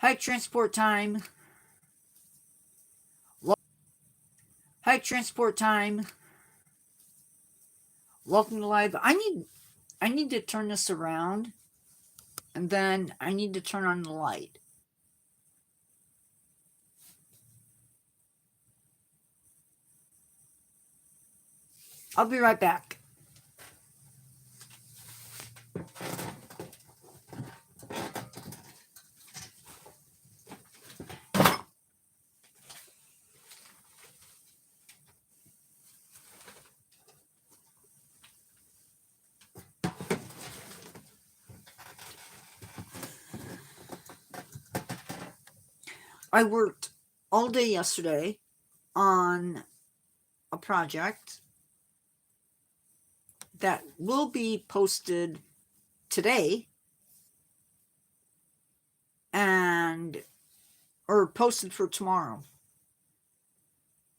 Hi, transport time. Hi, transport time. Welcome to live. I need to turn this around, and then I need to turn on the light. I'll be right back. I worked all day yesterday on a project that will be posted today or posted for tomorrow.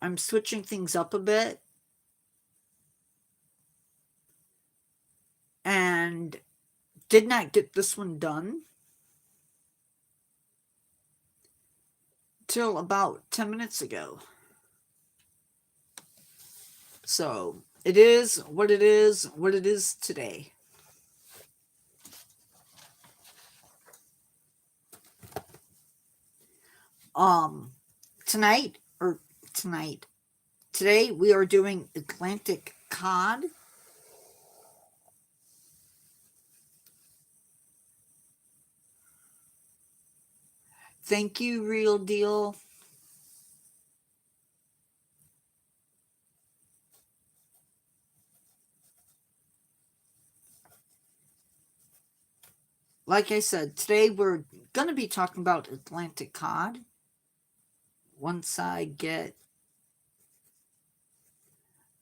I'm switching things up a bit and did not get this one done till about 10 minutes ago. So it is what it is today. Today we are doing Atlantic Cod. Thank you, Real Deal. Like I said, today we're going to be talking about Atlantic Cod. Once I get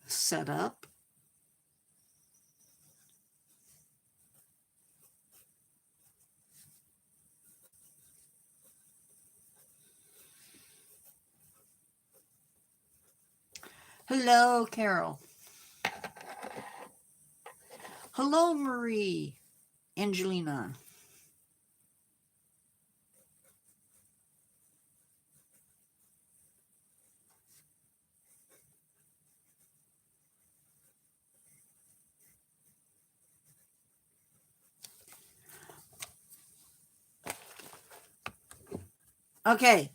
set up. Hello, Carol. Hello, Marie. Angelina. Okay,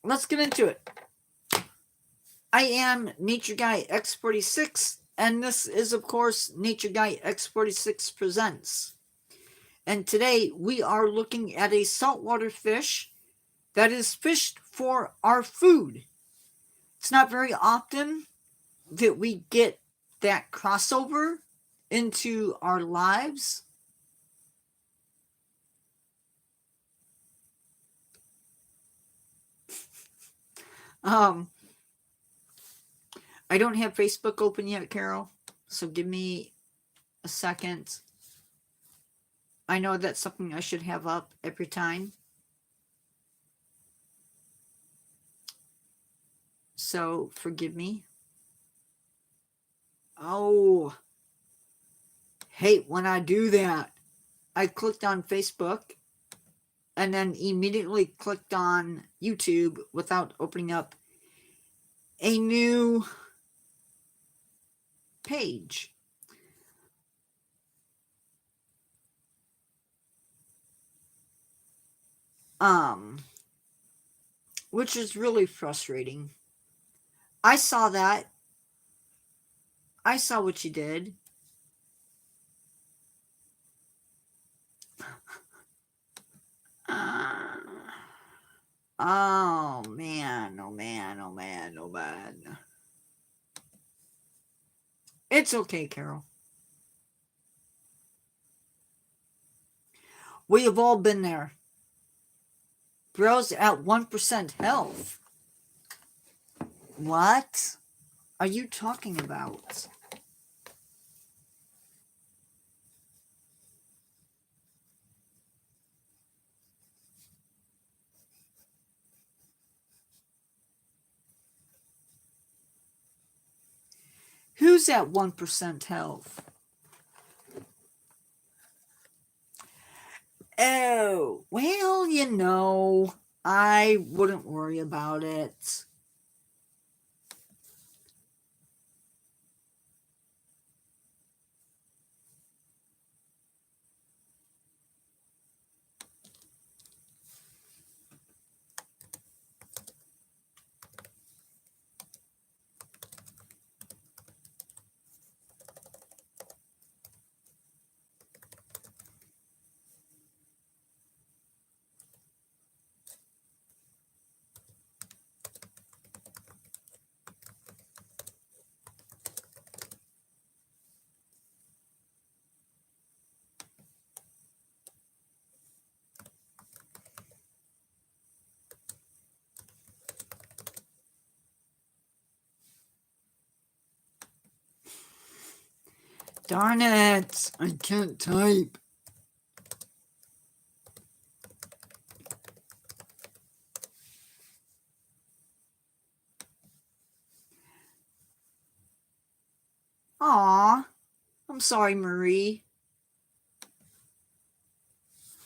let's get into it. I am Nature Guy X46, and this is, of course, Nature Guy X46 Presents. And today we are looking at a saltwater fish that is fished for our food. It's not very often that we get that crossover into our lives. I don't have Facebook open yet, Carol, so give me a second. I know that's something I should have up every time. So forgive me. Oh, hate when I do that. I clicked on Facebook and then immediately clicked on YouTube without opening up a new page. Which is really frustrating. I saw that. I saw what you did. Oh man, oh man, oh man, oh man. It's okay, Carol. We have all been there. Bros at 1% health. What are you talking about? Who's at 1% health? Oh, well, I wouldn't worry about it. Darn it, I can't type. Aw, I'm sorry, Marie.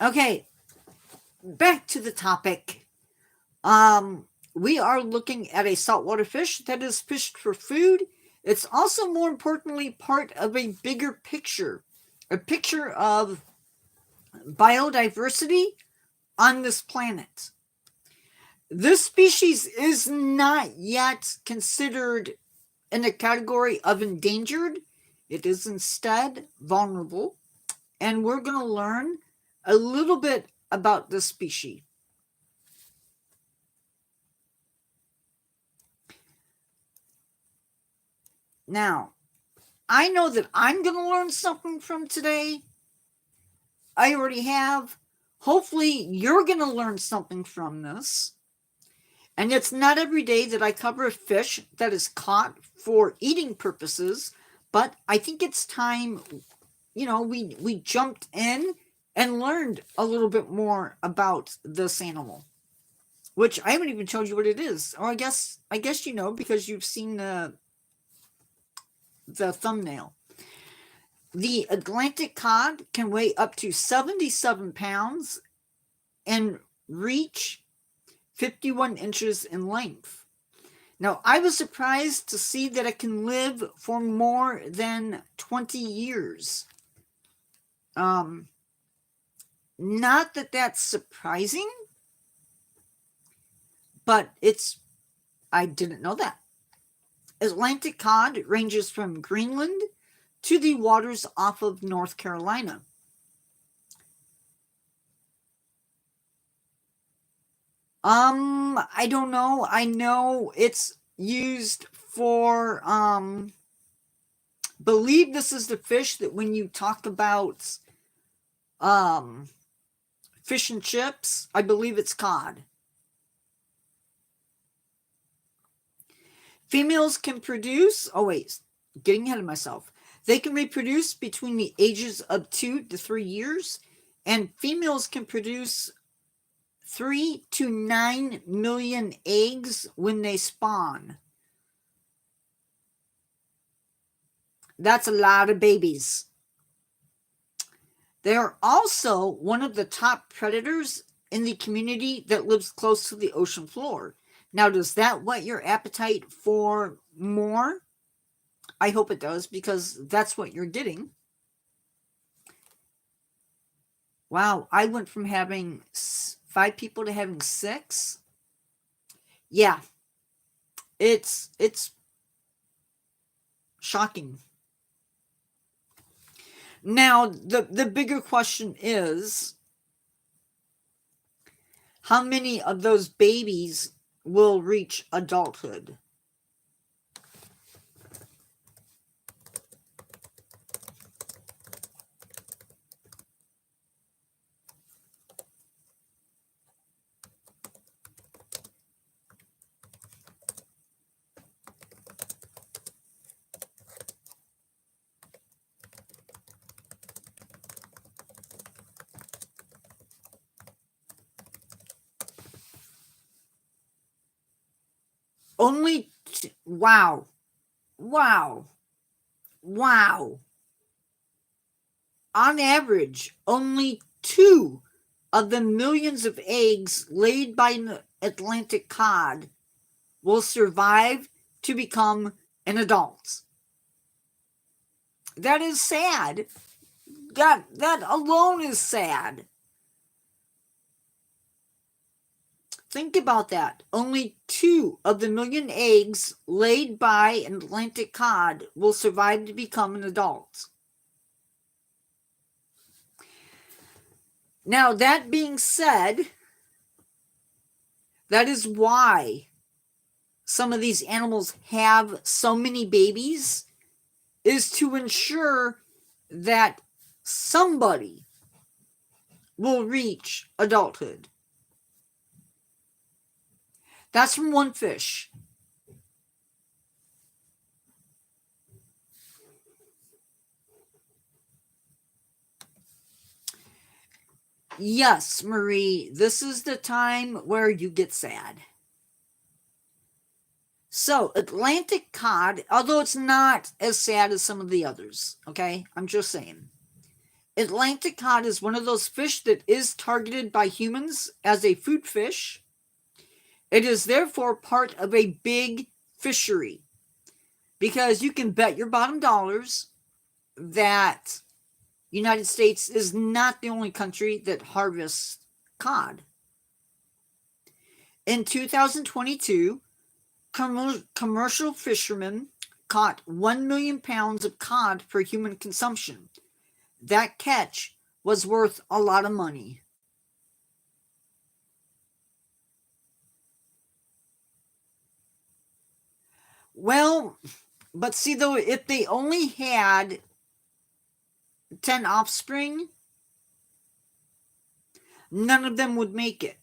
Okay, back to the topic. We are looking at a saltwater fish that is fished for food. It's also, more importantly, part of a bigger picture, a picture of biodiversity on this planet. This species is not yet considered in the category of endangered. It is instead vulnerable. And we're going to learn a little bit about this species. Now, I know that I'm going to learn something from today. I already have. Hopefully, you're going to learn something from this. And it's not every day that I cover a fish that is caught for eating purposes, but I think it's time, we jumped in and learned a little bit more about this animal, which I haven't even told you what it is. Or I guess you know because you've seen the thumbnail. The Atlantic cod can weigh up to 77 pounds and reach 51 inches in length. Now, I was surprised to see that it can live for more than 20 years. Not that that's surprising, but I didn't know that. Atlantic cod ranges from Greenland to the waters off of North Carolina. I don't know. I know it's used for, believe this is the fish that when you talk about, fish and chips, I believe it's cod. Females can produce, getting ahead of myself. They can reproduce between the ages of 2 to 3 years, and females can produce 3 to 9 million eggs when they spawn. That's a lot of babies. They are also one of the top predators in the community that lives close to the ocean floor. Now, does that whet your appetite for more? I hope it does, because that's what you're getting. Wow, I went from having 5 people to having 6. Yeah, it's shocking. Now, the bigger question is, how many of those babies will reach adulthood? Only wow. On average, only 2 of the millions of eggs laid by an Atlantic cod will survive to become an adult. That is sad. That alone is sad. Think about that. Only 2 of the million eggs laid by an Atlantic cod will survive to become an adult. Now, that being said, that is why some of these animals have so many babies, is to ensure that somebody will reach adulthood. That's from one fish. Yes, Marie, this is the time where you get sad. So, Atlantic cod, although it's not as sad as some of the others, okay? I'm just saying. Atlantic cod is one of those fish that is targeted by humans as a food fish. It is therefore part of a big fishery, because you can bet your bottom dollars that United States is not the only country that harvests cod. In 2022, commercial fishermen caught 1 million pounds of cod for human consumption. That catch was worth a lot of money. Well, but see though, if they only had 10 offspring, none of them would make it.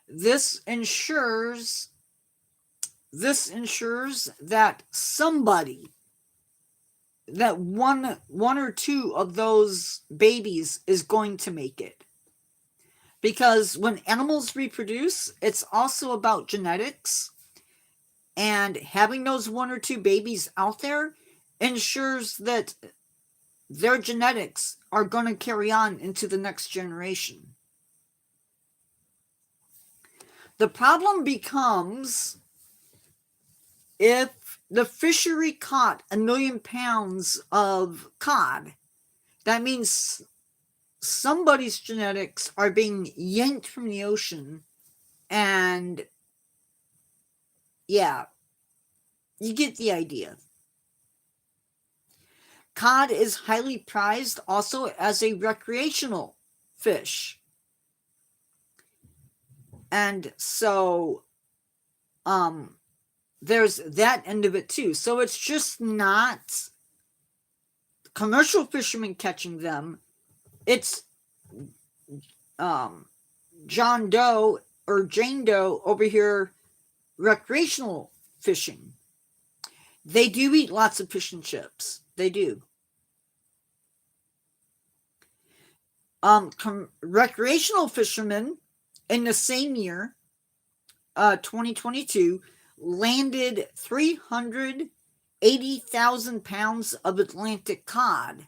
This ensures that somebody, that one or two of those babies is going to make it. Because when animals reproduce, it's also about genetics, and having those 1 or 2 babies out there ensures that their genetics are going to carry on into the next generation. The problem becomes if the fishery caught 1 million pounds of cod, that means somebody's genetics are being yanked from the ocean, and yeah, you get the idea. Cod is highly prized also as a recreational fish. And so there's that end of it too. So it's just not commercial fishermen catching them. It's John Doe or Jane Doe over here recreational fishing. They do eat lots of fish and chips. They do. Recreational fishermen in the same year, 2022, landed 380,000 pounds of Atlantic cod.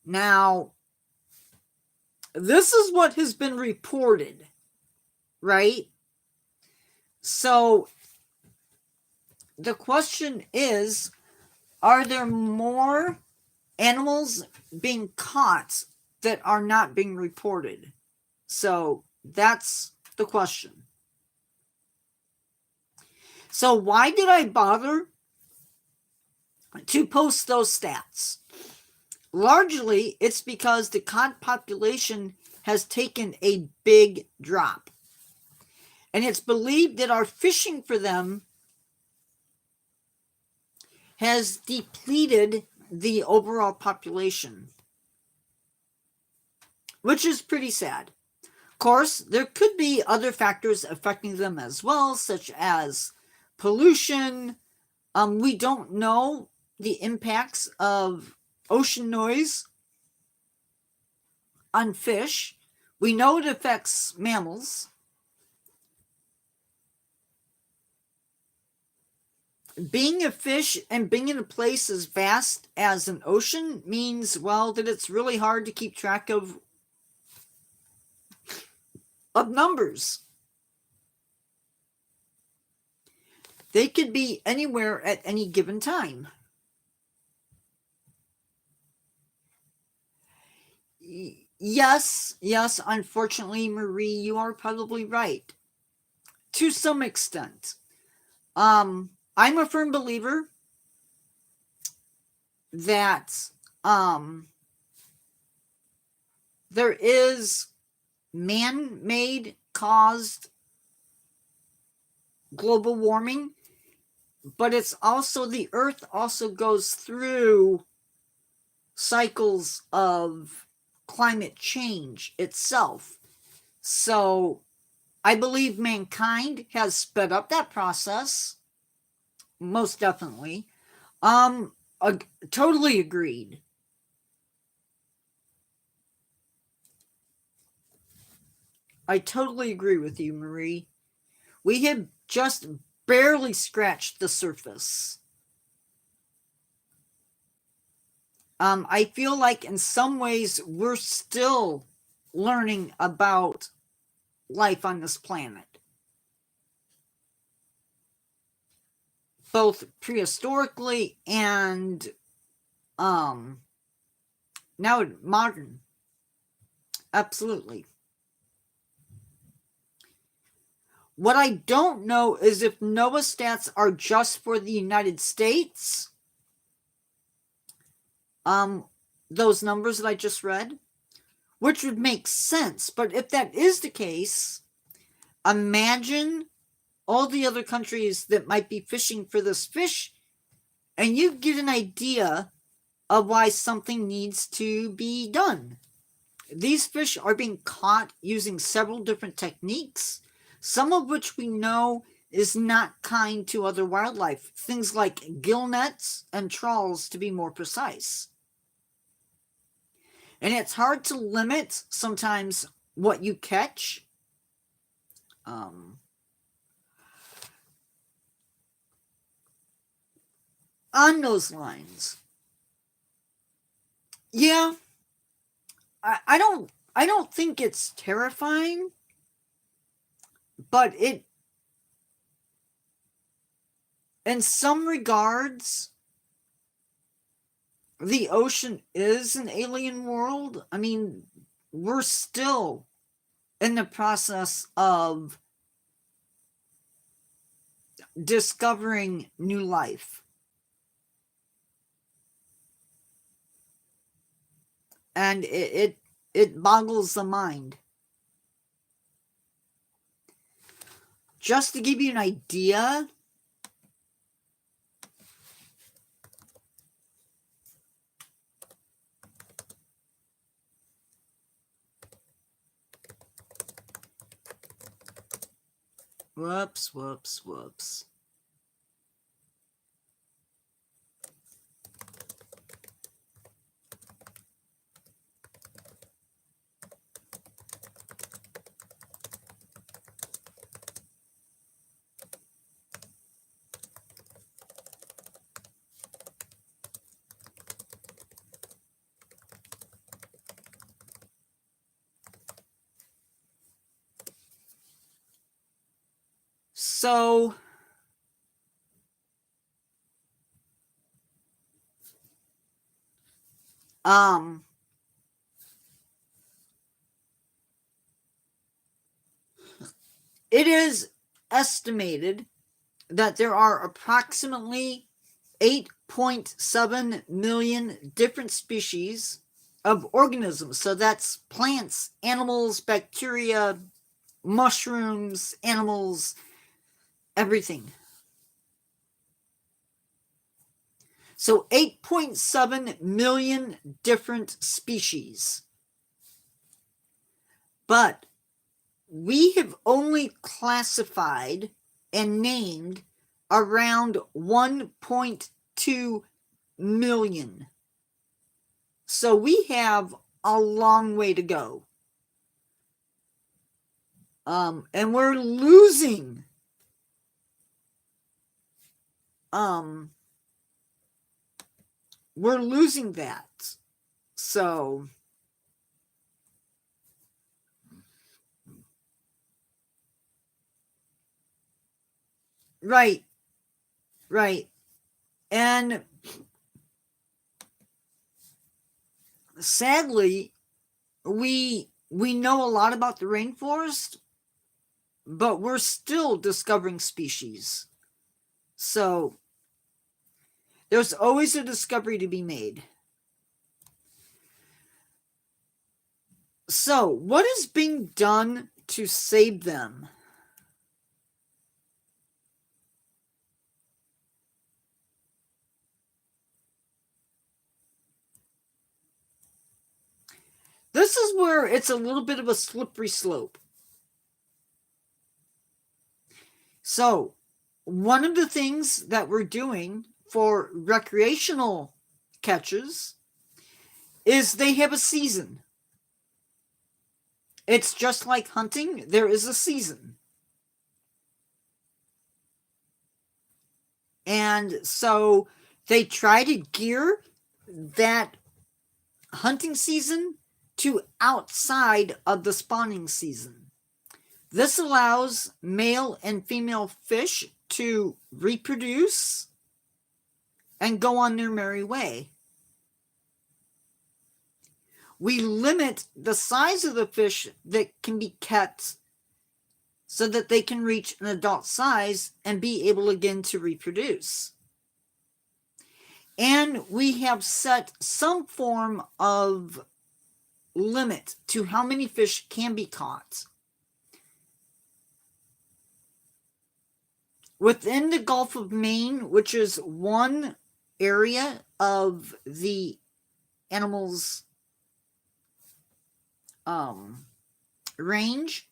Now, this is what has been reported, right? So, the question is, are there more animals being caught that are not being reported? So, that's the question. So, why did I bother to post those stats? Largely, it's because the cod population has taken a big drop. And it's believed that our fishing for them has depleted the overall population, which is pretty sad. Of course, there could be other factors affecting them as well, such as pollution. We don't know the impacts of ocean noise on fish. We know it affects mammals. being a fish and being in a place as vast as an ocean means, well, that it's really hard to keep track of numbers. They could be anywhere at any given time. Yes, unfortunately, Marie, you are probably right. To some extent. I'm a firm believer that there is man-made caused global warming, but it's also, the earth also goes through cycles of climate change itself. So I believe mankind has sped up that process. Most definitely. Totally agreed. I totally agree with you, Marie. We have just barely scratched the surface. I feel like in some ways we're still learning about life on this planet. Both prehistorically and now modern. Absolutely. What I don't know is if NOAA stats are just for the United States. Those numbers that I just read, which would make sense. But if that is the case, imagine all the other countries that might be fishing for this fish, and you get an idea of why something needs to be done. These fish are being caught using several different techniques, some of which we know is not kind to other wildlife, things like gill nets and trawls, to be more precise. And it's hard to limit sometimes what you catch. On those lines, yeah, I don't think it's terrifying, but it, in some regards, the ocean is an alien world. I mean, we're still in the process of discovering new life. And it boggles the mind. Just to give you an idea, whoops. So it is estimated that there are approximately 8.7 million different species of organisms. So that's plants, animals, bacteria, mushrooms, animals, everything. So 8.7 million different species. But we have only classified and named around 1.2 million. So we have a long way to go. And we're losing we're losing that. So right. And sadly, we know a lot about the rainforest, but we're still discovering species. So there's always a discovery to be made. So what is being done to save them? This is where it's a little bit of a slippery slope. So one of the things that we're doing for recreational catches is they have a season. It's just like hunting. There is a season. And so they try to gear that hunting season to outside of the spawning season. This allows male and female fish to reproduce and go on their merry way. We limit the size of the fish that can be kept so that they can reach an adult size and be able again to reproduce. And we have set some form of limit to how many fish can be caught. Within the Gulf of Maine, which is one area of the animal's range,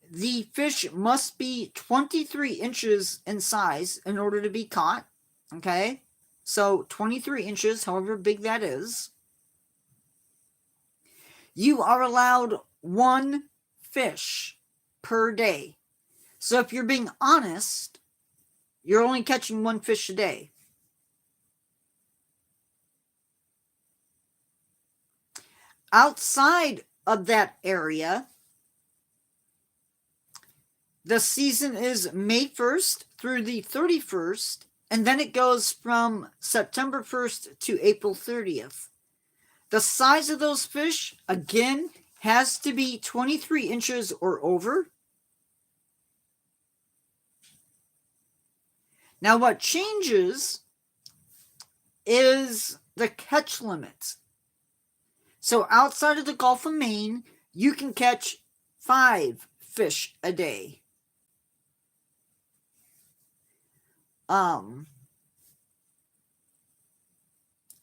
the fish must be 23 inches in size in order to be caught. Okay, so 23 inches, however big that is. You are allowed one fish per day. So if you're being honest, you're only catching one fish a day. Outside of that area, the season is May 1st through the 31st, and then it goes from September 1st to April 30th. The size of those fish, again, has to be 23 inches or over. Now, what changes is the catch limit. So outside of the Gulf of Maine, you can catch 5 fish a day. I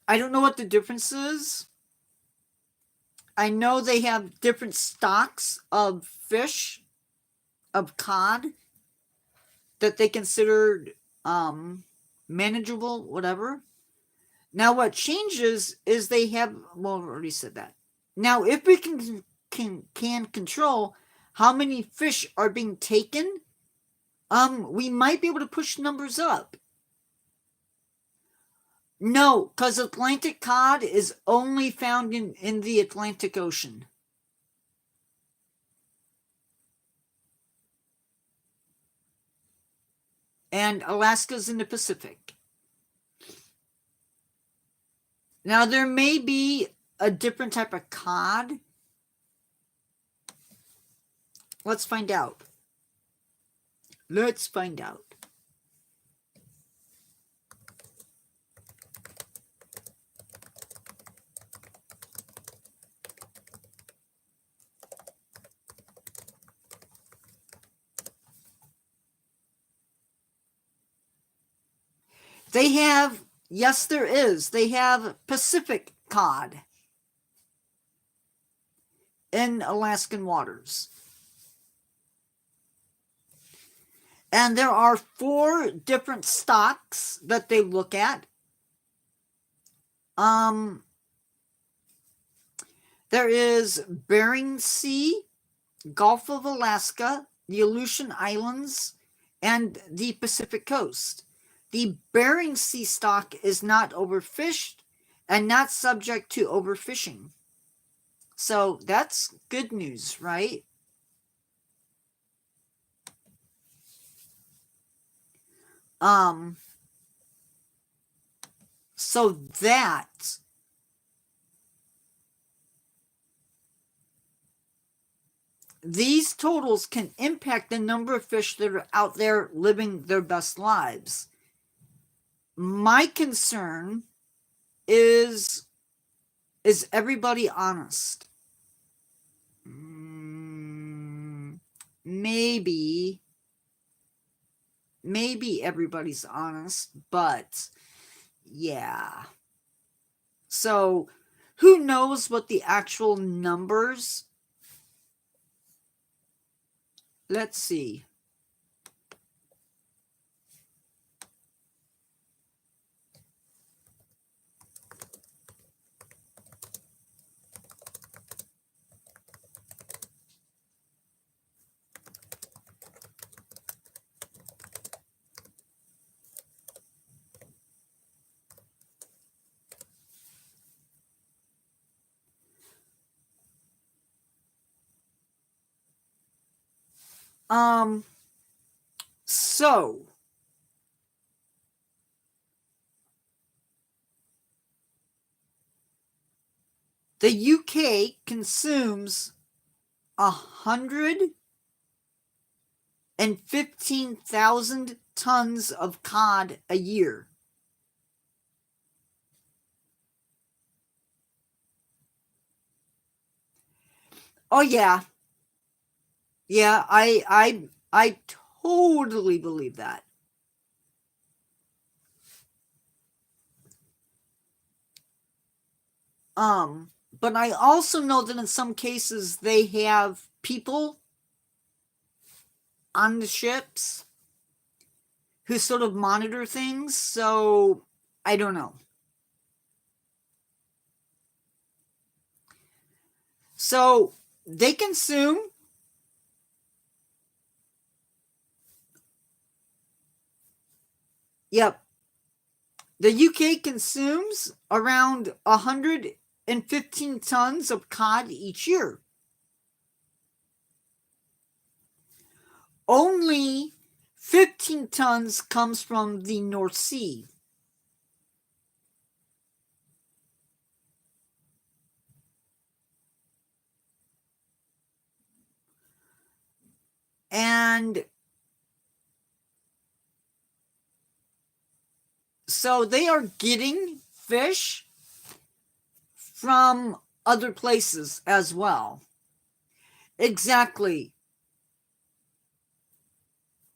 don't know what the difference is. I know they have different stocks of fish, of cod, that they considered manageable, whatever. Now what changes is they have, well, I already said that. Now if we can control how many fish are being taken, we might be able to push numbers up. No, because Atlantic cod is only found in the Atlantic Ocean. And Alaska's in the Pacific. Now, there may be a different type of cod. Let's find out. Let's find out. They have, yes, there is. They have Pacific cod in Alaskan waters. And there are 4 different stocks that they look at. There is Bering Sea, Gulf of Alaska, the Aleutian Islands, and the Pacific coast. The Bering Sea stock is not overfished and not subject to overfishing. So that's good news, right? So that these totals can impact the number of fish that are out there living their best lives. My concern is everybody honest? Maybe everybody's honest, but yeah. So who knows what the actual numbers? Let's see. So the UK consumes 115,000 tons of cod a year. Oh yeah. Yeah, I totally believe that. But I also know that in some cases they have people on the ships who sort of monitor things, so I don't know. So they consume Yep. The UK consumes around 115 tons of cod each year. Only 15 tons comes from the North Sea. And so they are getting fish from other places as well. Exactly.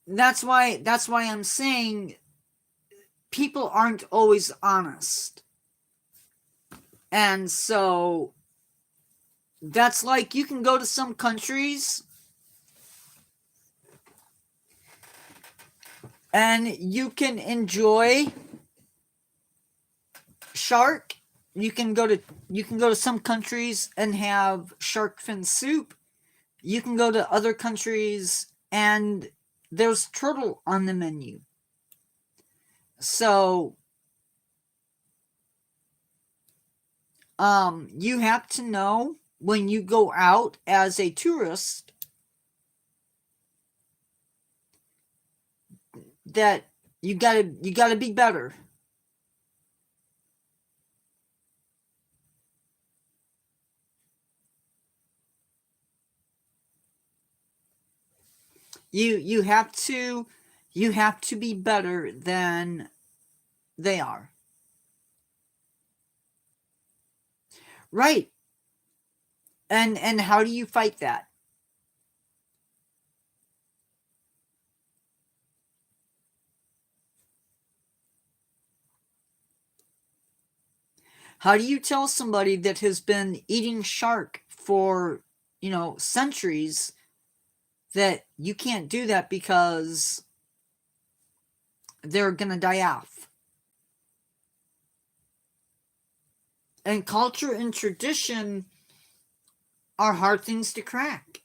That's why I'm saying people aren't always honest. And so that's like you can go to some countries and you can enjoy shark. You can go to some countries and have shark fin soup. You can go to other countries and there's turtle on the menu. So you have to know when you go out as a tourist that you gotta be better. You have to be better than they are. Right. And how do you fight that? How do you tell somebody that has been eating shark for, centuries that you can't do that because they're going to die off? And culture and tradition are hard things to crack.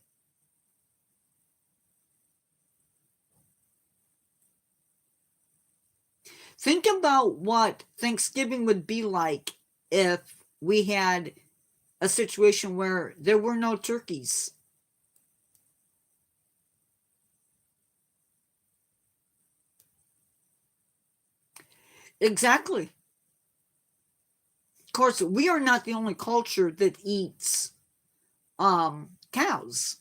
Think about what Thanksgiving would be like if we had a situation where there were no turkeys. Exactly. Of course, we are not the only culture that eats cows.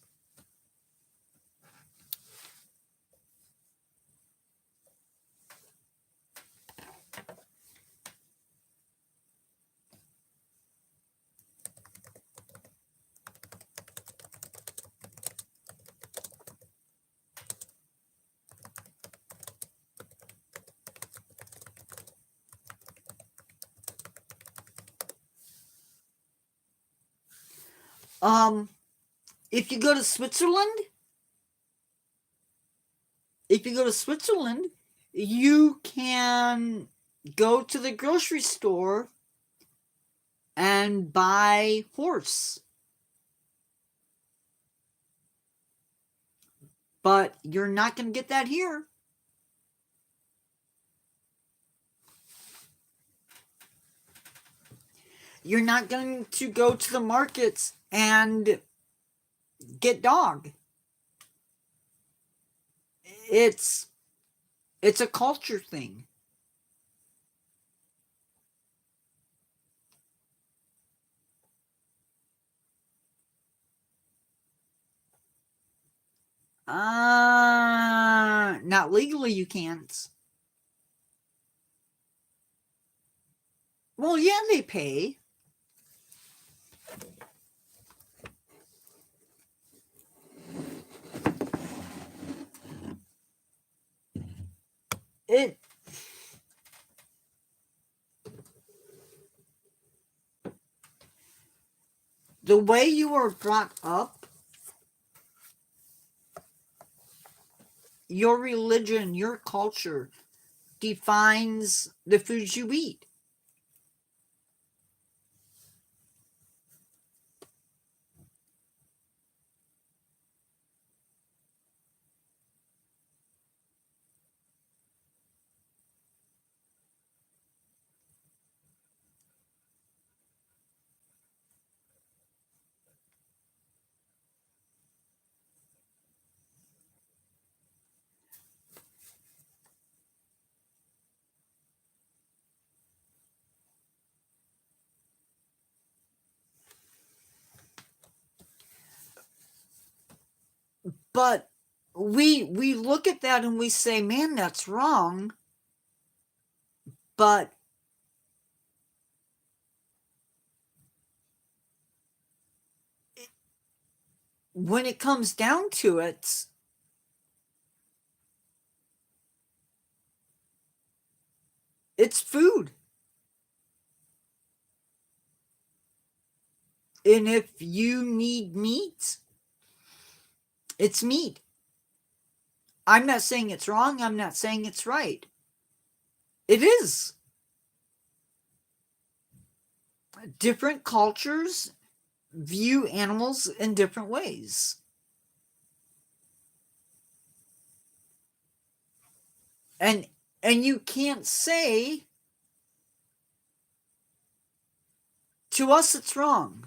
Um, if you go to Switzerland, you can go to the grocery store and buy horse. But you're not going to get that here. You're not going to go to the markets and get dog. It's a culture thing. Not legally you can't. Well, yeah, they pay. It the way you are brought up, your religion, your culture defines the foods you eat. But we look at that and we say, man, that's wrong. But when it comes down to it, it's food. And if you need meat, it's meat. I'm not saying it's wrong. I'm not saying it's right. It is. Different cultures view animals in different ways. And you can't say to us it's wrong.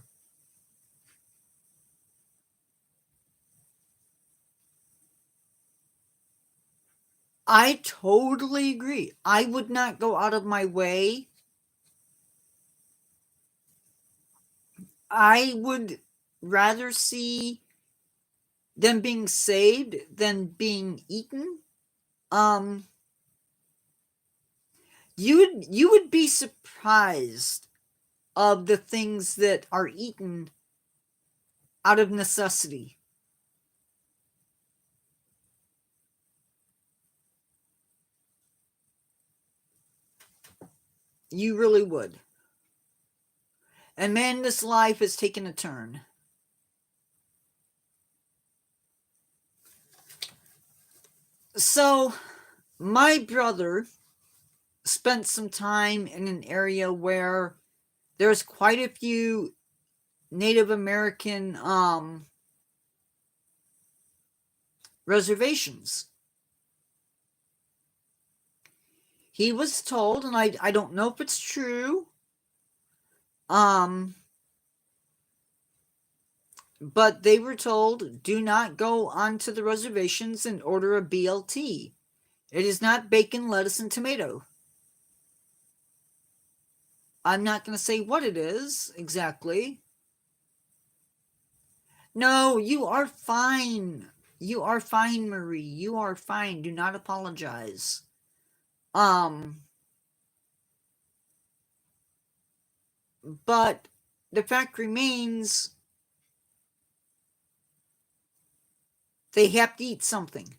I totally agree. I would not go out of my way. I would rather see them being saved than being eaten. Um, you would be surprised of the things that are eaten out of necessity. You really would. And man, this life has taken a turn. So, my brother spent some time in an area where there's quite a few Native American reservations. he was told, and I don't know if it's true, but they were told, do not go onto the reservations and order a BLT. It is not bacon, lettuce, and tomato. I'm not going to say what it is exactly. No, you are fine. You are fine, Marie. You are fine. Do not apologize. But the fact remains, they have to eat something.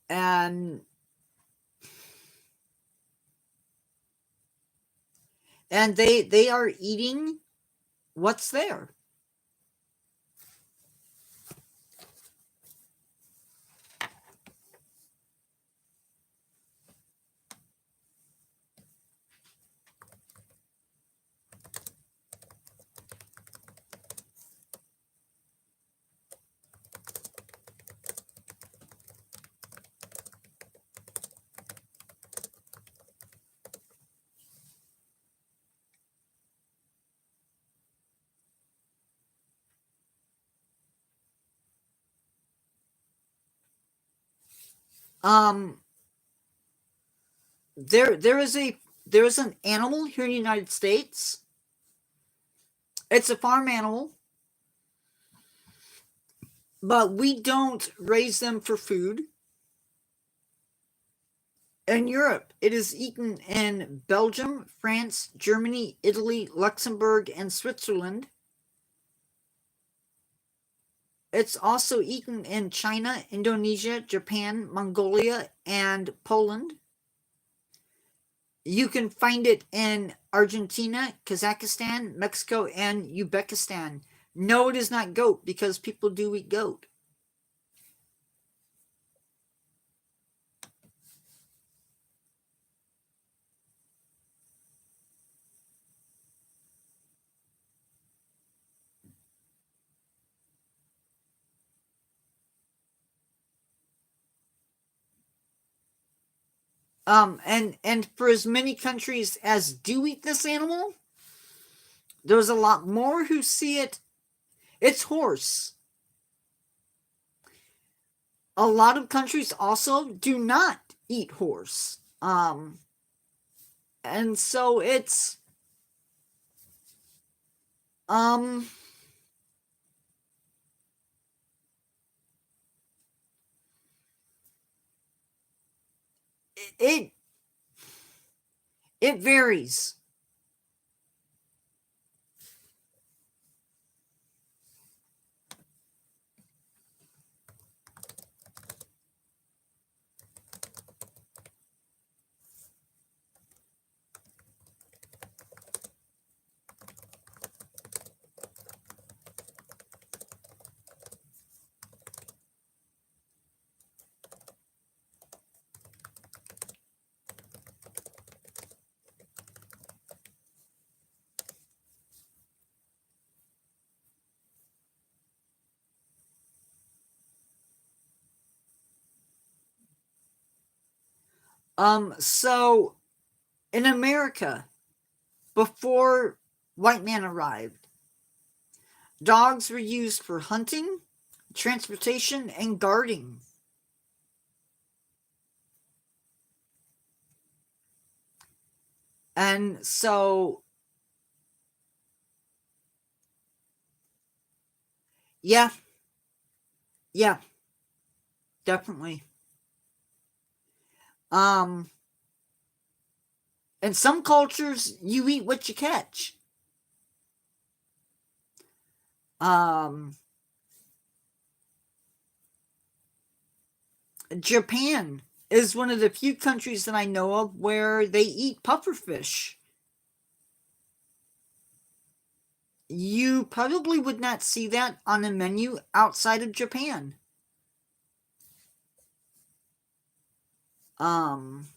And they are eating what's there. There is an animal here in the United States. It's a farm animal, but we don't raise them for food. In Europe, it is eaten in Belgium, France, Germany, Italy, Luxembourg, and Switzerland. It's also eaten in China, Indonesia, Japan, Mongolia, and Poland. You can find it in Argentina, Kazakhstan, Mexico, and Uzbekistan. No, it is not goat, because people do eat goat. And for as many countries as do eat this animal, there's a lot more who see it. It's horse. A lot of countries also do not eat horse. And so it's um it it varies. So in America, before white man arrived, dogs were used for hunting, transportation, and guarding. And so, yeah, yeah, definitely. Um, in some cultures, you eat what you catch. Um, Japan is one of the few countries that I know of where they eat pufferfish. You probably would not see that on a menu outside of Japan. Um,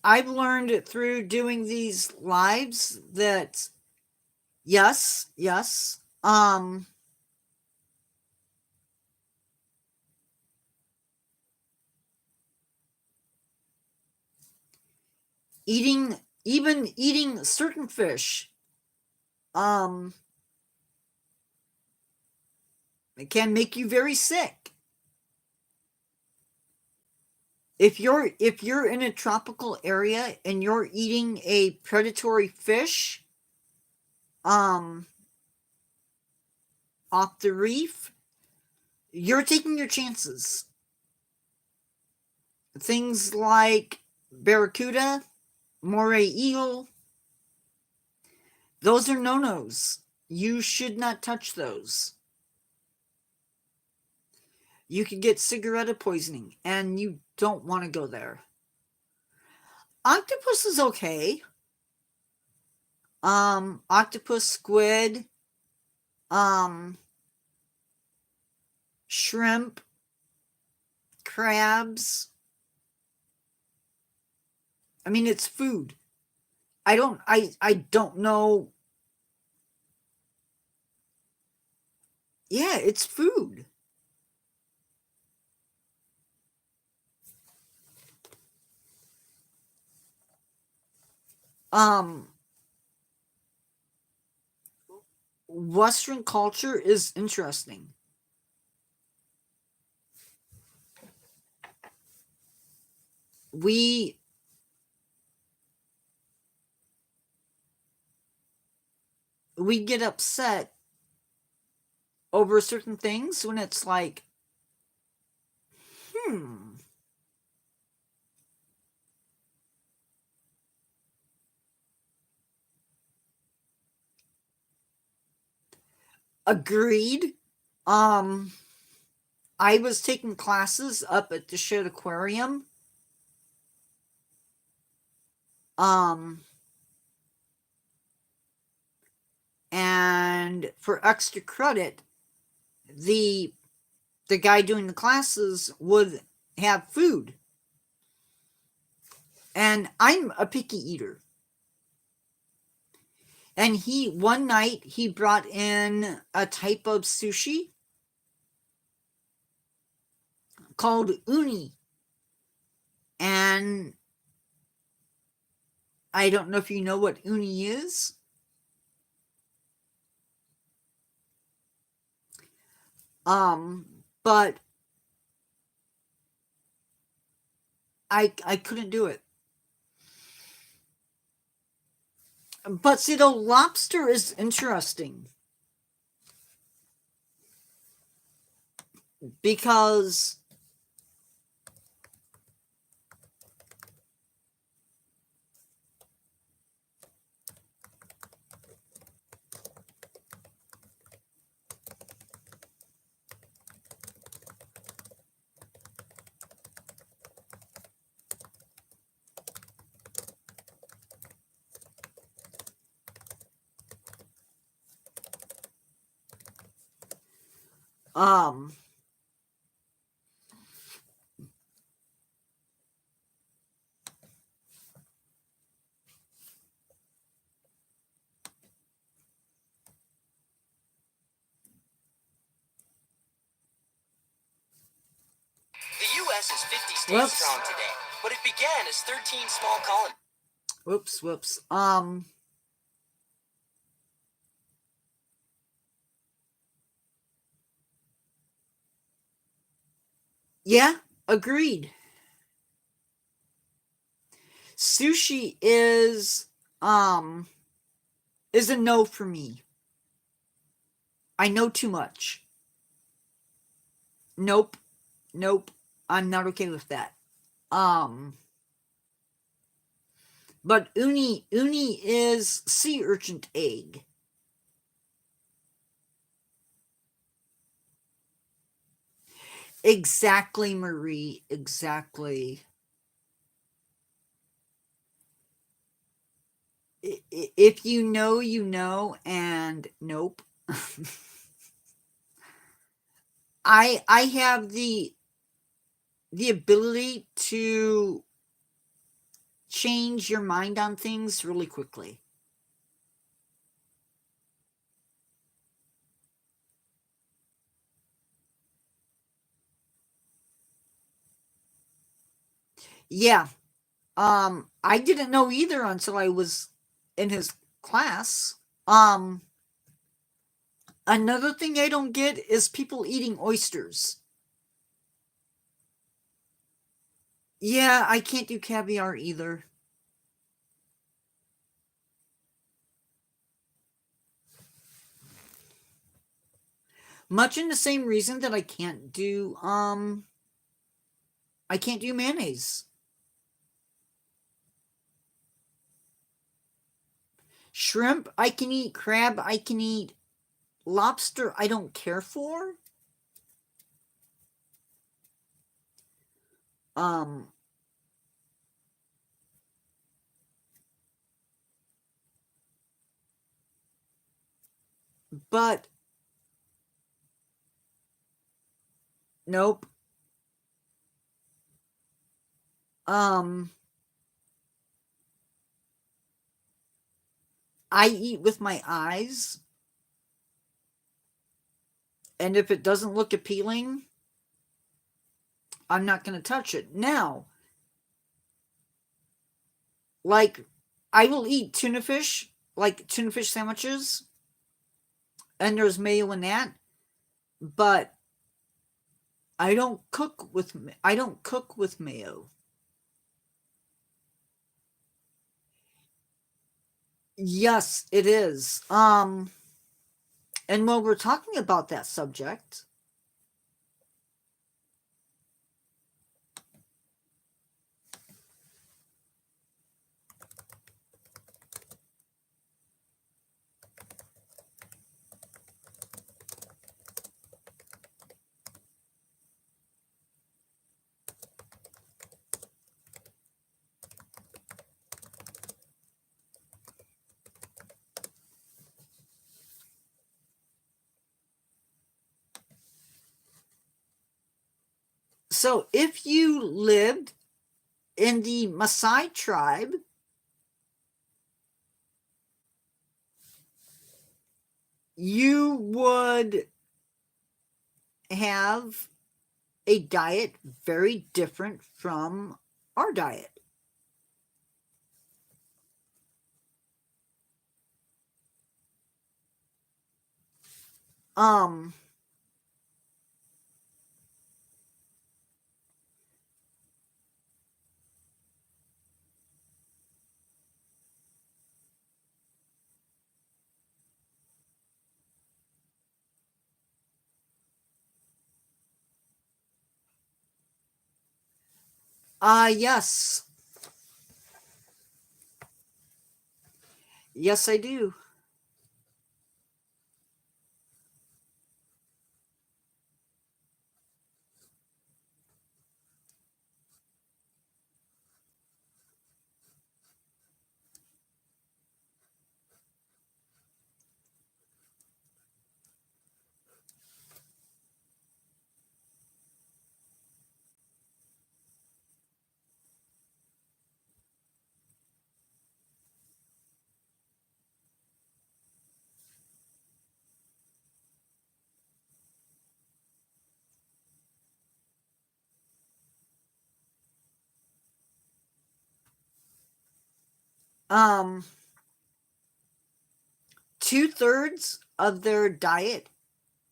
I've learned through doing these lives that yes, eating even eating certain fish um it can make you very sick. If you're in a tropical area and you're eating a predatory fish um off the reef, you're taking your chances. Things like barracuda, moray eel, those are no-nos. You should not touch those. You could get cigarette poisoning, and you don't want to go there. Octopus is okay. Octopus, squid, um, shrimp, crabs. I mean, it's food. I don't know. Yeah, it's food. Um, Western culture is interesting. We get upset over certain things when it's like, hmm, agreed. Um, I was taking classes up at the Shed Aquarium. Um, and for extra credit, the guy doing the classes would have food. And I'm a picky eater. And one night he brought in a type of sushi called uni. And I don't know if you know what uni is. But I couldn't do it. But see, the lobster is interesting because um The U.S. is 50 states strong today, but it began as 13 small colonies. Whoops. Yeah, agreed. Sushi is a no for me. I know too much. Nope. I'm not okay with that. But uni is sea urchin egg. Exactly, Marie. Exactly. If you know, you know, and nope. I have the ability to change your mind on things really quickly. Yeah. I didn't know either until I was in his class. Another thing I don't get is people eating oysters. Yeah, I can't do caviar either. Much in the same reason that I can't do mayonnaise. Shrimp I can eat, crab I can eat, lobster I don't care for. But nope. I eat with my eyes, and if it doesn't look appealing, I'm not going to touch it. Now, like, I will eat tuna fish, like tuna fish sandwiches, and there's mayo in that, but I don't cook with mayo. Yes, it is. And while we're talking about that subject, so if you lived in the Maasai tribe, you would have a diet very different from our diet. Um yes. Yes, I do. Um 2/3 of their diet,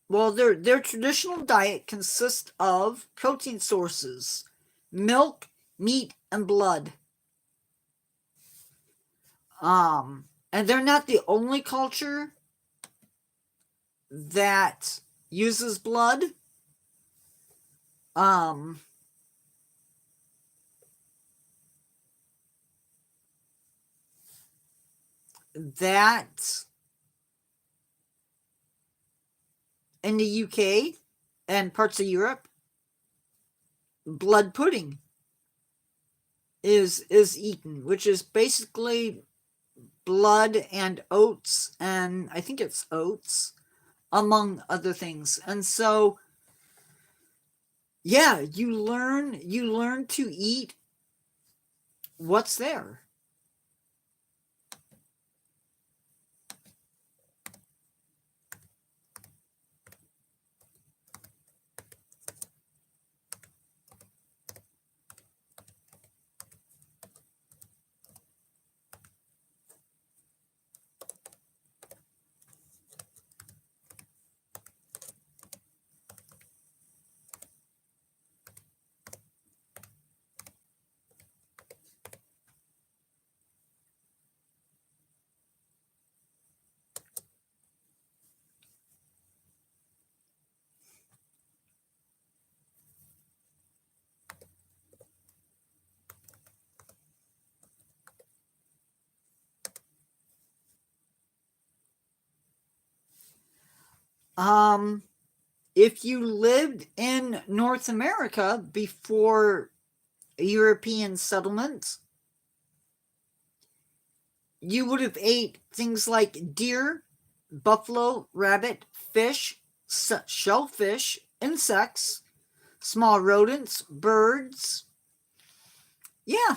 well, their traditional diet consists of protein sources: milk, meat, and blood. And they're not the only culture that uses blood. Um that in the UK and parts of Europe, blood pudding is eaten, which is basically blood and oats, and I think it's oats, among other things. And so, yeah, you learn to eat What's there? If you lived in North America before European settlement, you would have ate things like deer, buffalo, rabbit, fish, shellfish, insects, small rodents, birds. Yeah.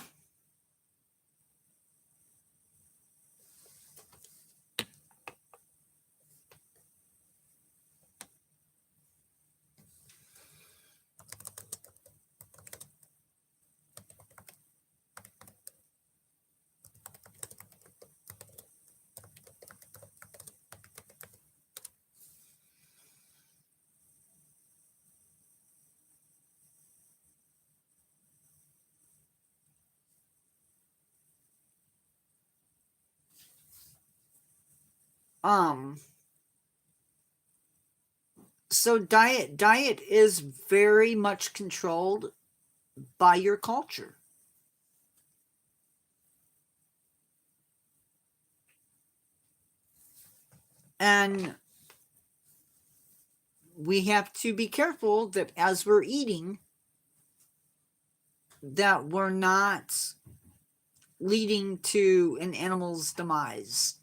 So diet is very much controlled by your culture. And we have to be careful that as we're eating, that we're not leading to an animal's demise.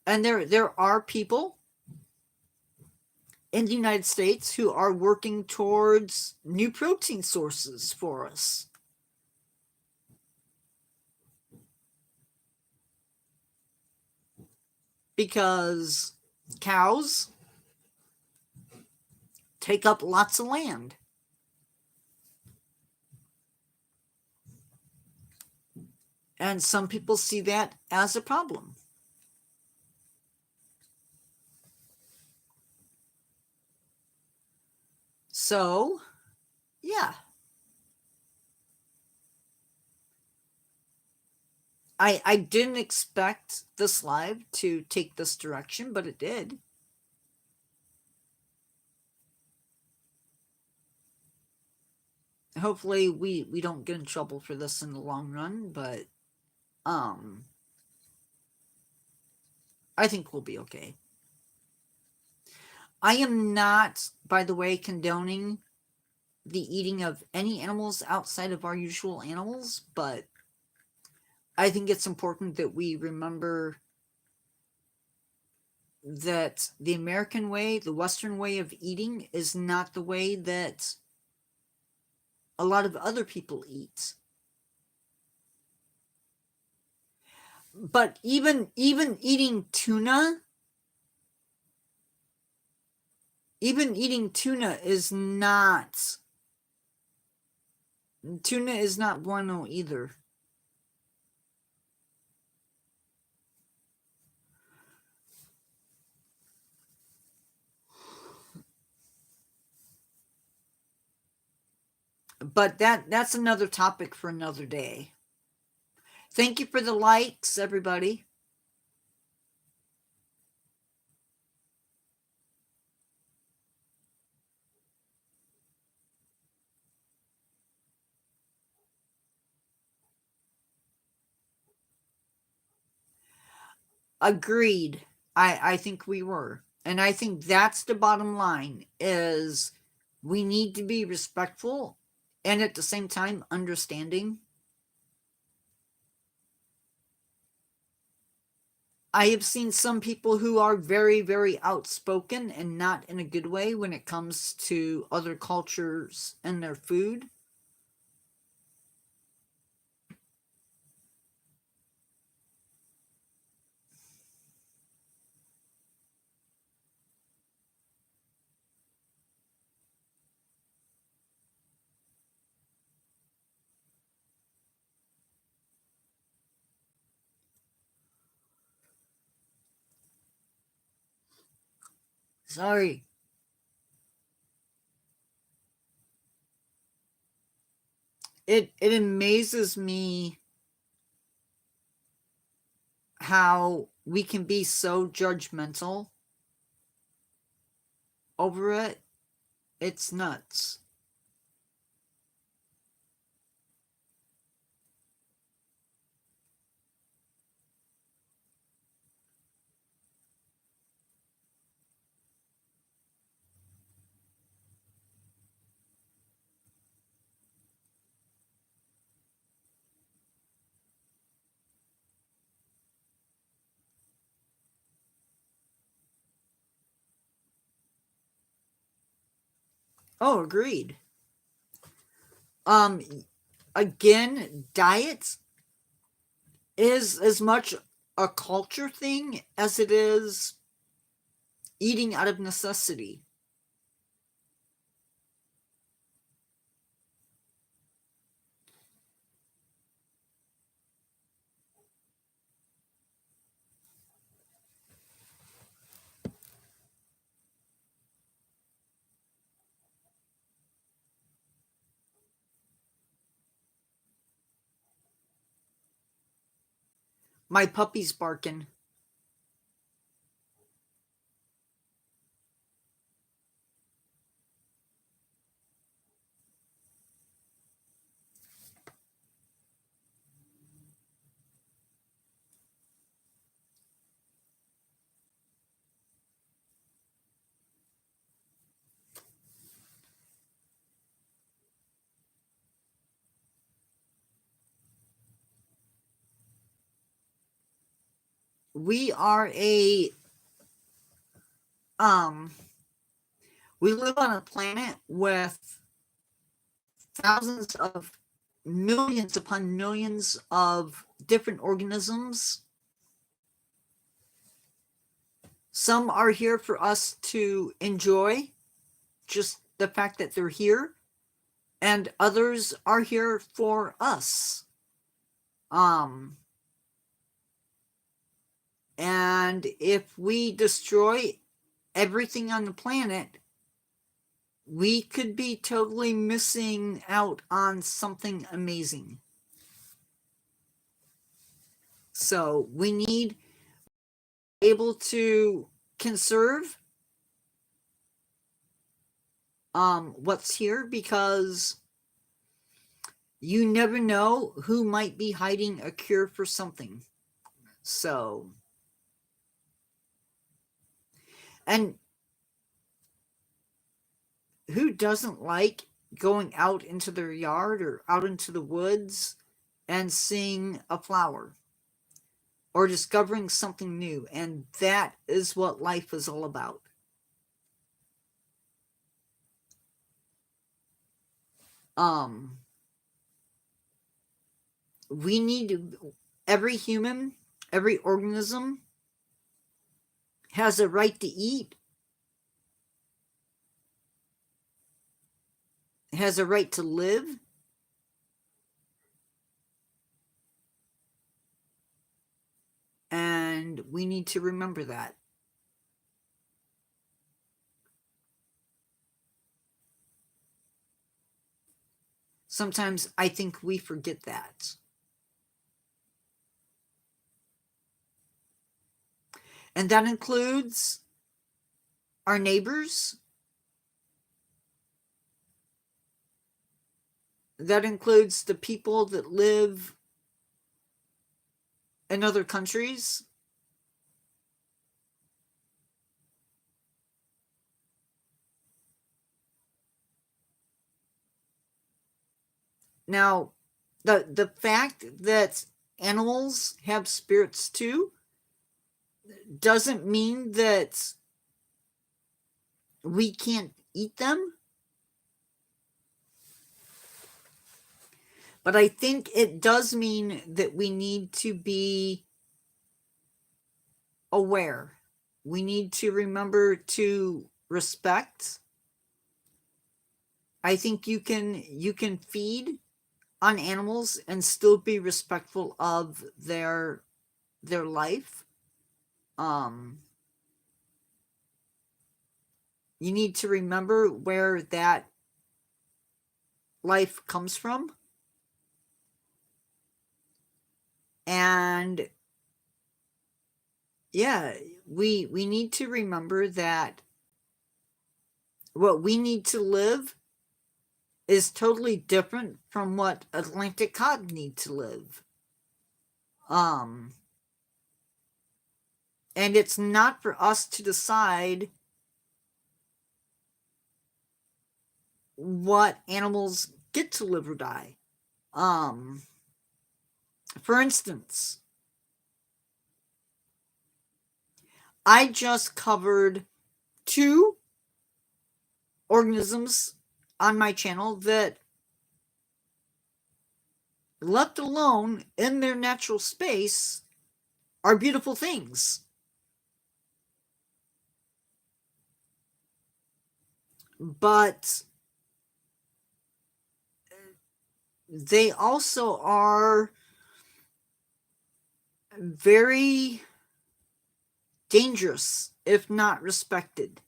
And there are people in the United States who are working towards new protein sources for us. Because cows take up lots of land. And some people see that as a problem. So, yeah. I didn't expect this live to take this direction, but it did. Hopefully we don't get in trouble for this in the long run, but I think we'll be okay. I am not, by the way, condoning the eating of any animals outside of our usual animals, but I think it's important that we remember that the American way, the Western way of eating, is not the way that a lot of other people eat. But even eating tuna, is not bueno either. But that's another topic for another day. Thank you for the likes, everybody. Agreed. I think we were. And I think that's the bottom line, is we need to be respectful and at the same time understanding I have seen some people who are very, very outspoken, and not in a good way, when it comes to other cultures and their food. Sorry. It amazes me how we can be so judgmental over it. It's nuts. Oh, agreed. Um, Again, diet is as much a culture thing as it is eating out of necessity. My puppy's barking. We are um we live on a planet with thousands of millions upon millions of different organisms. Some are here for us to enjoy, just the fact that they're here, and others are here for us. And if we destroy everything on the planet, we could be totally missing out on something amazing. So we need able to conserve what's here, because you never know who might be hiding a cure for something. So, and who doesn't like going out into their yard or out into the woods and seeing a flower or discovering something new? And that is what life is all about. We need to, every human, every organism has a right to eat, has a right to live, and we need to remember that. Sometimes I think we forget that. And that includes our neighbors. That includes the people that live in other countries. Now, the fact that animals have spirits too doesn't mean that we can't eat them. But I think it does mean that we need to be aware. We need to remember to respect. I think you can feed on animals and still be respectful of their life. You need to remember where that life comes from. And yeah, we need to remember that what we need to live is totally different from what Atlantic Cod need to live. And it's not for us to decide what animals get to live or die. For instance, I just covered 2 organisms on my channel that, left alone in their natural space, are beautiful things. But they also are very dangerous if not respected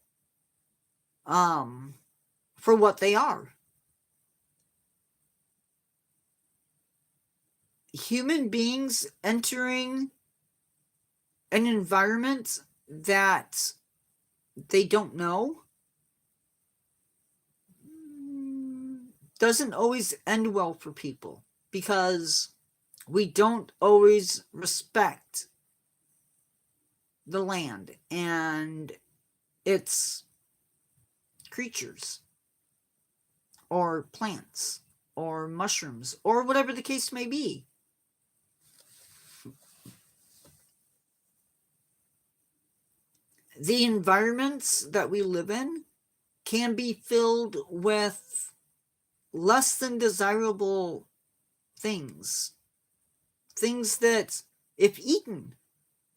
for what they are. Human beings entering an environment that they don't know doesn't always end well for people, because we don't always respect the land and its creatures or plants or mushrooms or whatever the case may be. The environments that we live in can be filled with less than desirable things that, if eaten,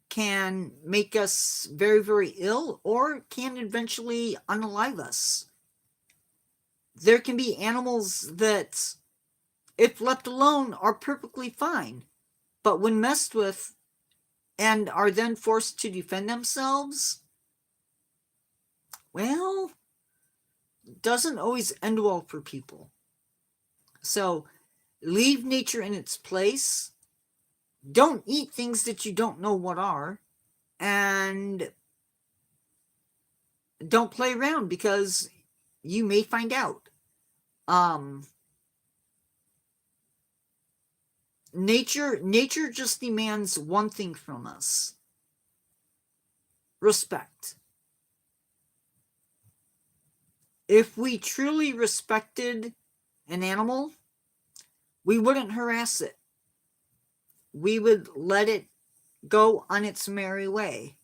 can make us very, very ill or can eventually unalive us. There can be animals that, if left alone, are perfectly fine, but when messed with and are then forced to defend themselves, well, doesn't always end well for people. So leave nature in its place. Don't eat things that you don't know what are, and don't play around because you may find out. Nature just demands one thing from us: respect. If we truly respected an animal, we wouldn't harass it. We would let it go on its merry way.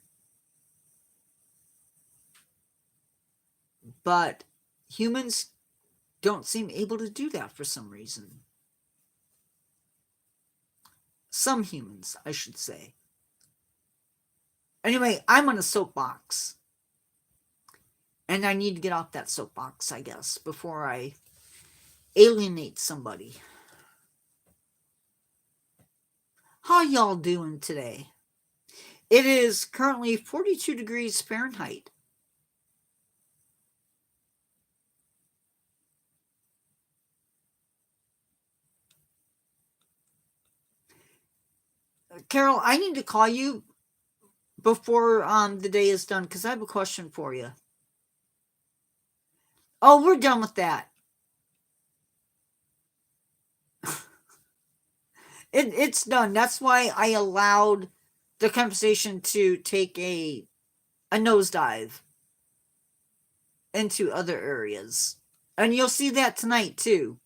But humans don't seem able to do that for some reason. Some humans, I should say. Anyway, I'm on a soapbox. And I need to get off that soapbox, I guess, before I alienate somebody. How y'all doing today? It is currently 42 degrees Fahrenheit. Carol, I need to call you before the day is done because I have a question for you. Oh, we're done with that. It's done. That's why I allowed the conversation to take a nosedive into other areas. And you'll see that tonight too.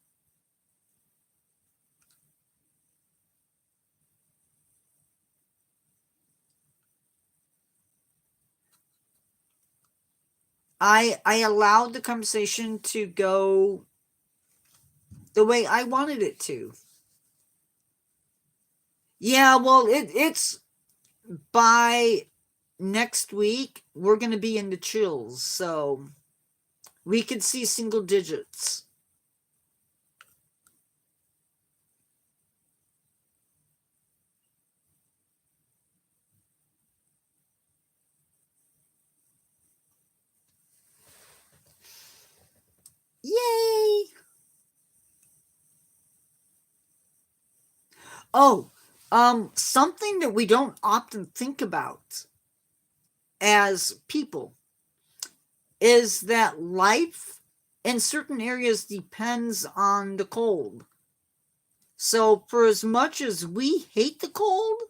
I allowed the conversation to go the way I wanted it to. Yeah, well, it's by next week we're going to be in the chills, so we could see single digits. Yay! Oh, something that we don't often think about as people is that life in certain areas depends on the cold. So, for as much as we hate the cold,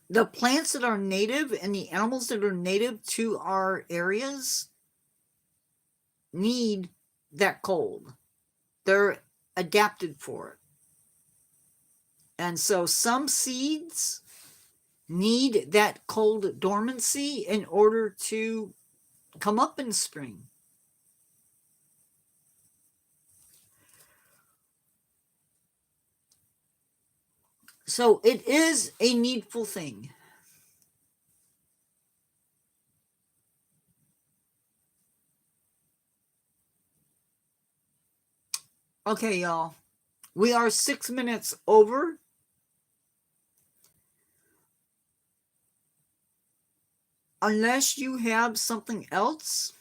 the plants that are native and the animals that are native to our areas need that cold. They're adapted for it. And so some seeds need that cold dormancy in order to come up in spring. So it is a needful thing. Okay, y'all. We are 6 minutes over. Unless you have something else.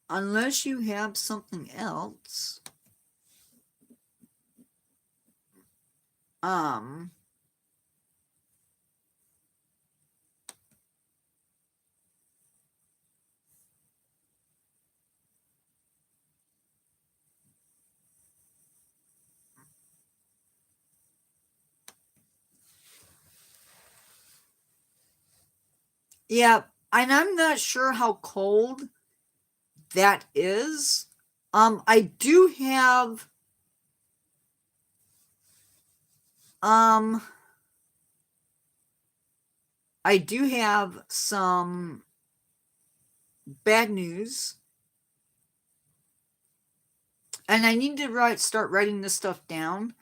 Unless you have something else. Yeah, and I'm not sure how cold that is. I do have some bad news. And I need to start writing this stuff down.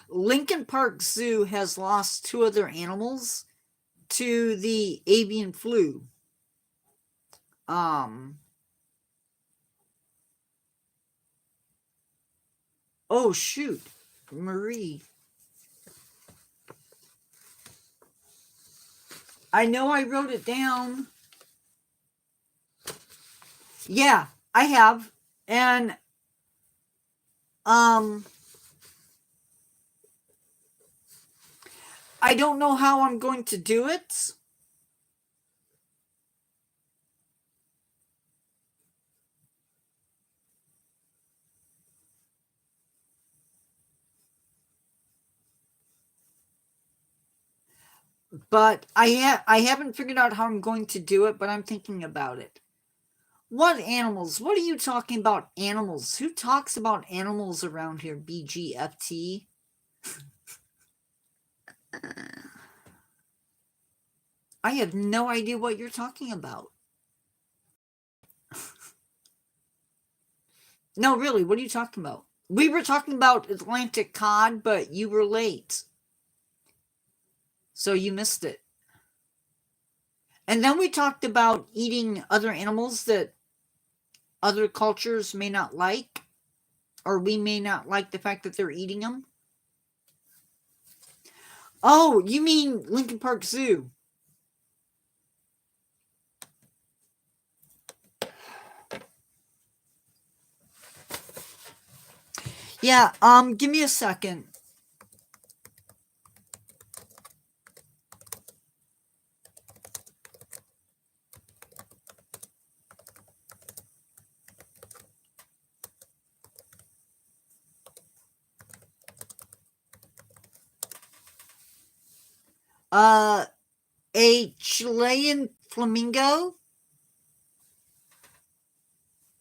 Lincoln Park Zoo has lost 2 other animals to the avian flu. Oh shoot, Marie. I know I wrote it down. Yeah, I have. And I don't know how I'm going to do it. But I haven't figured out how I'm going to do it, but I'm thinking about it. What animals? What are you talking about? Animals? Who talks about animals around here? BGFT? I have no idea what you're talking about. No, really, what are you talking about? We were talking about Atlantic Cod, but you were late. So you missed it. And then we talked about eating other animals that other cultures may not like, or we may not like the fact that they're eating them. Oh, you mean Lincoln Park Zoo? Yeah, give me a second. A Chilean flamingo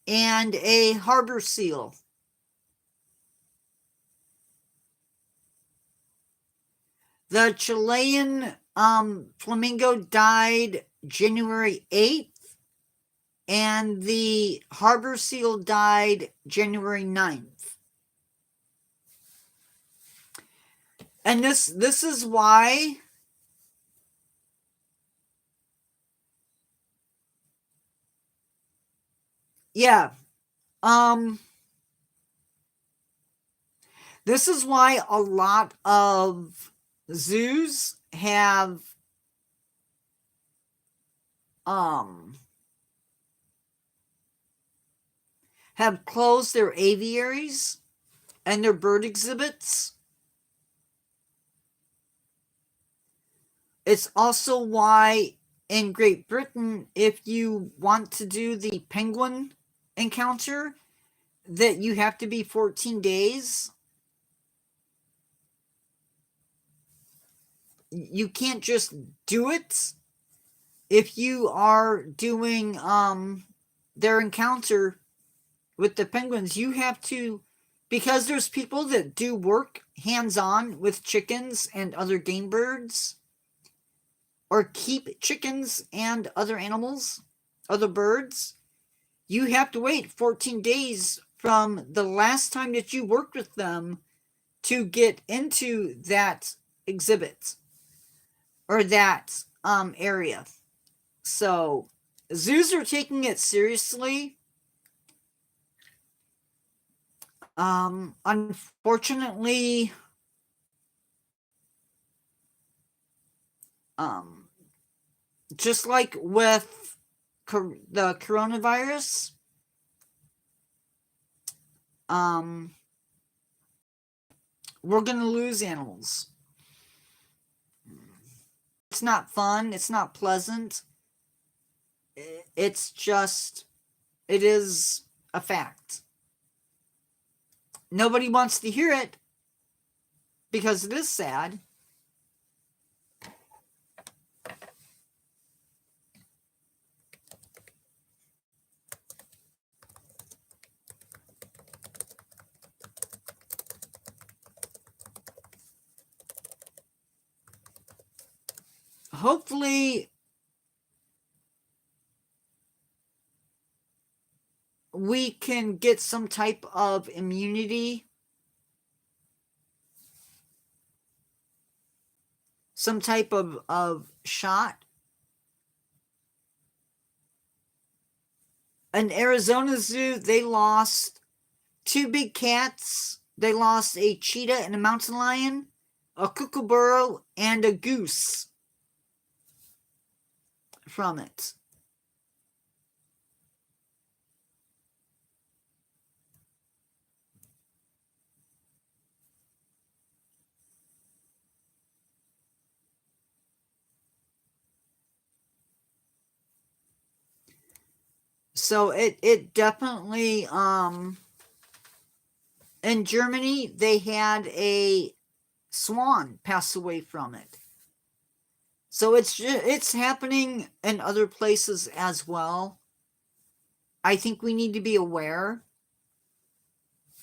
and a harbor seal. The Chilean flamingo died January 8th, and the harbor seal died January 9th. And this is why this is why a lot of zoos have closed their aviaries and their bird exhibits. It's also why in Great Britain, if you want to do the penguin encounter, that you have to be 14 days. You can't just do it. If you are doing their encounter with the penguins, you have to, because there's people that do work hands-on with chickens and other game birds, or keep chickens and other animals, other birds, you have to wait 14 days from the last time that you worked with them to get into that exhibit or that area. So zoos are taking it seriously. Unfortunately, just like with the coronavirus, we're going to lose animals. It's not fun. It's not pleasant. It's just, it is a fact. Nobody wants to hear it because it is sad. Hopefully, we can get some type of immunity, some type of shot. In Arizona Zoo, they lost 2 big cats. They lost a cheetah and a mountain lion, a kookaburra, and a goose from it. So it definitely in Germany they had a swan pass away from it. So it's happening in other places as well. I think we need to be aware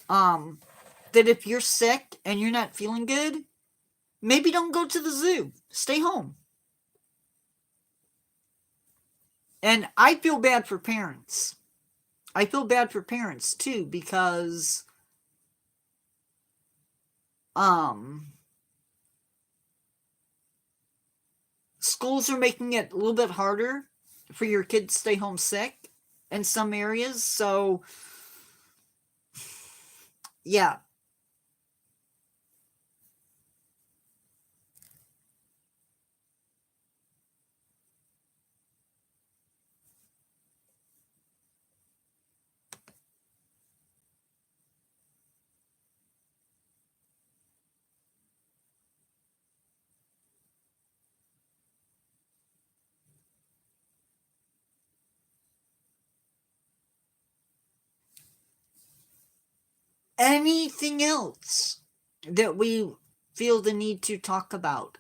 that if you're sick and you're not feeling good, maybe don't go to the zoo. Stay home. And I feel bad for parents. I feel bad for parents too, because schools are making it a little bit harder for your kids to stay home sick in some areas. So yeah. Anything else that we feel the need to talk about?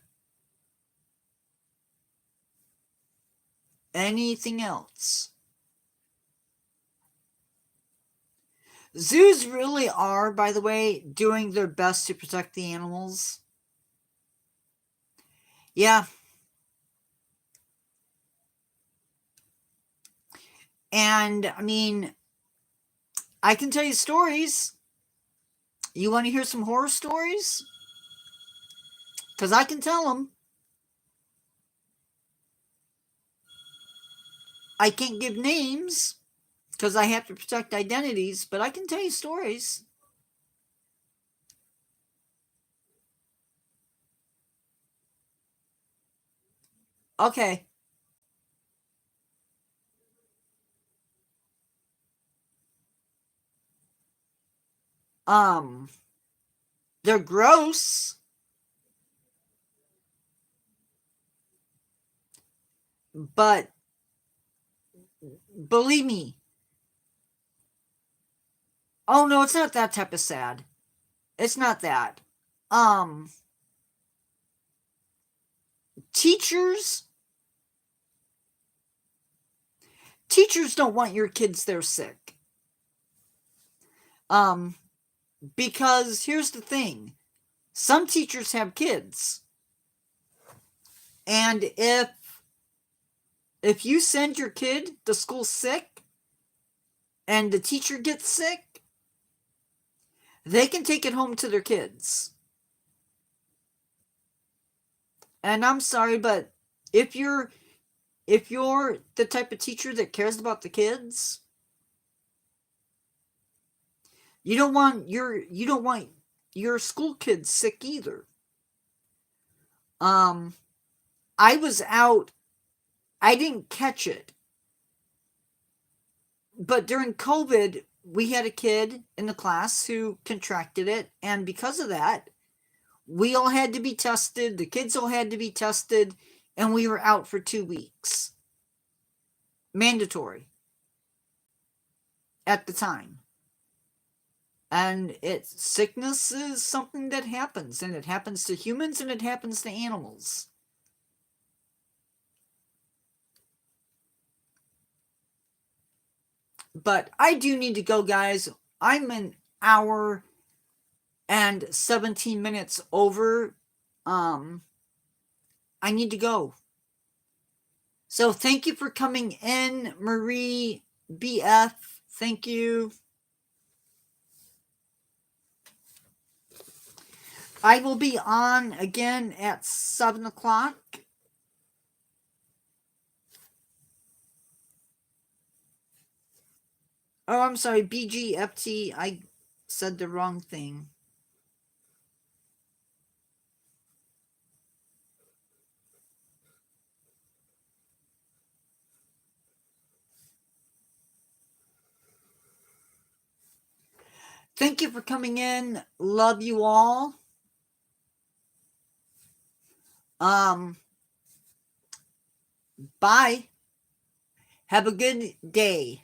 Anything else? Zoos really are, by the way, doing their best to protect the animals. Yeah. And, I mean, I can tell you stories. You want to hear some horror stories? Because I can tell them. I can't give names because I have to protect identities, but I can tell you stories. Okay. They're gross, but believe me. Oh no, it's not that type of sad. It's not that. Um, teachers teachers don't want your kids there sick. Um, because here's the thing. Some teachers have kids. And if you send your kid to school sick and the teacher gets sick, they can take it home to their kids. And I'm sorry, but if you're the type of teacher that cares about the kids, you don't want your school kids sick either. I was out. I didn't catch it. But during COVID, we had a kid in the class who contracted it, and because of that, we all had to be tested, the kids all had to be tested, and we were out for 2 weeks. Mandatory at the time. And sickness is something that happens, and it happens to humans and it happens to animals. But I do need to go, guys. I'm an hour and 17 minutes over. I need to go. So thank you for coming in, Marie BF. Thank you. I will be on again at 7 o'clock. Oh, I'm sorry, BGFT. I said the wrong thing. Thank you for coming in. Love you all. Bye. Have a good day.